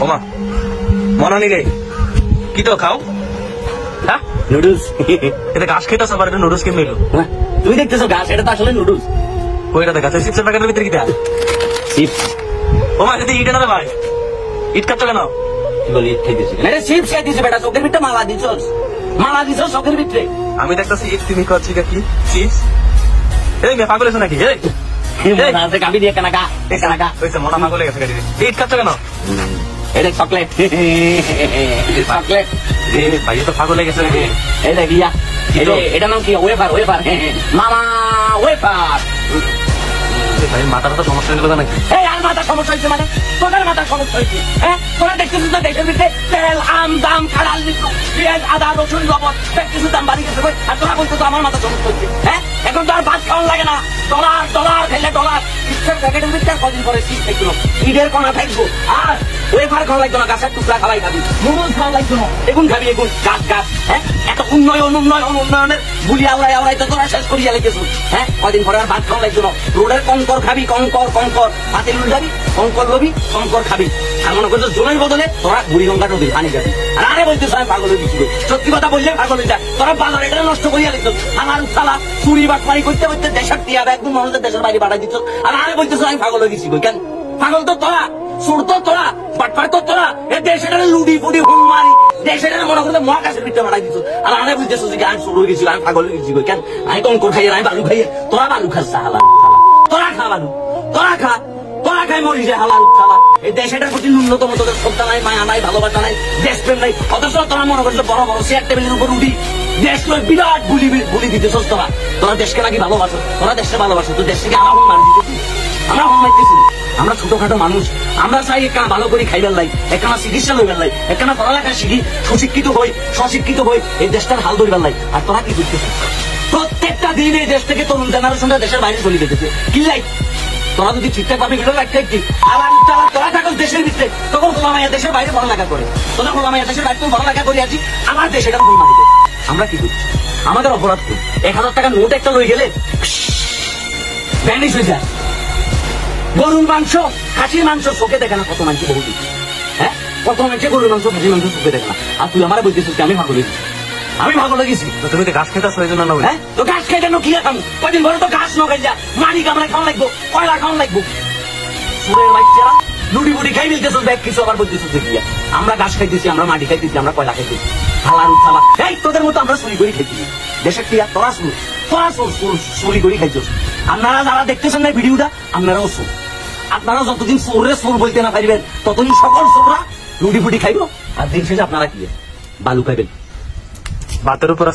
ওমা মনে নেই রে কি তো খাও হ্যাঁ নুডলস এটা ঘাস খেতেছ আবার এটা নুডলস কেমন এলো তুমি দেখতেছো ঘাস, এটা তো আসলে নুডলস। ওইটা দেখা যাচ্ছে চিপসের প্যাকেটের ভিতরে কি দেয় চিপস। ওমা যদি ইট না ভাই ইট খাচ্ছ কেন বলি ইট খাইতেছি এটা চিপস খাইতেছি বেটা, চোখের ভিতরে মালা দিছস, মালা দিছস চোখের ভিতরে। আমি দেখতেছি ইট তুমি খাচ্ছি কি চিপস এই মে পাগল আছে নাকি এই কাবি দিয়ে কানাকা কানাকা ওইসে মনা পাগল গেছে গাড়ি ইট খাচ্ছ কেন এটা চকলেট চকলেট ভাই তো পাগল গেছে নাকি এই দেখ ইয়া এটা নাম কি ওয়েফার ওয়েফার মামা ওয়েফার। ভাই মাথার তো সমস্যা হয়ে গেল নাকি এই আর মাথা সমস্যা হয়েছে মানে তোদের মাথা সমস্যা হয়েছে হ্যাঁ তোরা দেখতেছিস তো দেশের ভিতরে তেল আম দাম খাড়াল দিচ্ছ পেঁয়াজ আদা রসুন লবণ দেখতেছিস দাম বাড়ি গেছে আর তোরা বলতো তো আমার মাথা সমস্যা হচ্ছে হ্যাঁ এখন তো আর ভাত খাওয়ান লাগে না ডলার ডলার খাইলে ডলার চিপসের প্যাকেটের ভিতরে কদিন পরে চিপস খাইছিল ঈদের কোনা খাইছো আর ওয়েফার খাওয়া লাগতো না গাছের টুকরা খাওয়াই খাবি নুডলস খাওয়া লাগতো না এগুন খাবি এগুন গাছ গাছ হ্যাঁ এত উন্নয়ন উন্নয়ন উন্নয়নের গুলি আওড়াই আওড়াই তো তোরা শেষ করিয়া লেগেছো হ্যাঁ কদিন পরে আর ভাত খাওয়া লাগতো না রোডের কঙ্কর খাবি কঙ্কর কঙ্কর হাতে লুটাবি কঙ্কর লবি কঙ্কর খাবি আর মনে করছো জোনের বদলে তোরা বুড়িগঙ্গা নদী পানি যাবি আর আরে বলতেছ আমি পাগল হয়ে গেছি সত্যি কথা বললে পাগল হয়ে যায় তোরা বাজার এটা নষ্ট করিয়া লিখছ আমার সালা চুরি বাটপাড়ি করতে করতে দেশের টিয়া একদম মানুষের দেশের বাইরে বাড়াই দিচ্ছ আর আরে বলতেছ আমি পাগল হয়ে গেছি কেন পাগল তো তোরা সুর তো তোরা বাটপাড়ি তো তোরা এ দেশের লুডি ফুডি হুম মারি দেশের মনে করতে মহাকাশের ভিতরে বাড়াই দিচ্ছ আর আরে বলতেছ যে আমি শুরু হয়ে গেছি আমি পাগল হয়ে গেছি কেন আমি কঙ্কর খাইয়ে আমি বালু খাইয়ে তোরা বালু খাস হালা তোরা খা বালু তোরা খা তোরা খাই মরি যে হালাল খালা এই দেশের প্রতি ন্যূনতম তোদের শ্রদ্ধা নাই মায়া নাই ভালোবাসা নাই দেশপ্রেম নাই অথচ তোরা মনে করছো বড় বড় চেয়ার টেবিলের উপর উঠি দেশ বিরাট বুলি দিতেছ তোরা তোরা দেশকে নাকি ভালোবাসো তোরা দেশকে ভালোবাসো তো দেশকে আমরা হুম মারি দিতেছি আমরা হুম মারতেছি আমরা ছোটখাটো মানুষ আমরা চাই একখানা ভালো করে খাইবার লাই একখানা চিকিৎসা লইবার লাই একখানা পড়ালেখা শিখি সুশিক্ষিত হই স্বশিক্ষিত হই এই দেশটার হাল ধরিবার লাই আর তোরা কি করতেছিস প্রত্যেকটা দিন এই দেশ থেকে তরুণ জেনারেশনটা দেশের বাইরে চলে যেতেছে কি লাই তোরা যদি ঠিকঠাক ভাবে ভিডিও রাখতে কি আবার তোরা থাকো দেশের ভিতরে তখন খোলা মাইয়া দেশের বাইরে পড়ালেখা করে তোরা খোলা মাইয়া দেশের বাইরে পড়ালেখা করে আছি আমার দেশ এটা ভুল মারিতে আমরা কি করছি আমাদের অপরাধ কি 1000 টাকা নোট একটা লই গেলে ভ্যানিশ হয়ে যায় গরুর মাংস খাসির মাংস চোখে দেখে না কত মানুষ বহু দিচ্ছে হ্যাঁ কত মানুষে গরুর মাংস খাসির মাংস চোখে দেখে না আর তুই আমার বলতেছিস আমি ভালো লেগেছি আমি ভালো লেগেছি তুমি তো ঘাস খেতে প্রয়োজন না হ্যাঁ তো ঘাস খেতে কি খাবো কদিন ধরে তো ঘাস নখাই যা মারি কামড়ে খাওয়া লাগবো কয়লা খাওয়া লাগবো সুরের বাচ্চারা লুডি বুড়ি খাই মিলতেছ দেখ কিছু আবার বলতেছ গিয়া আমরা ঘাস খাইতেছি আমরা মাটি খাইতেছি আমরা কয়লা খাইতেছি হালার উঠালা এই তোদের মতো আমরা চুরি করে খাইতেছি দেশের টিয়া তোরা চুরি করে খাইছ আপনারা যারা দেখতেছেন না ভিডিওটা আপনারাও চোর আপনারা যতদিন চোরে চোর বলতে না পারবেন ততদিন সকল চোররা লুডি ফুডি খাইব আর দিন শেষে আপনারা কি বালু খাইবেন ভাতের উপরে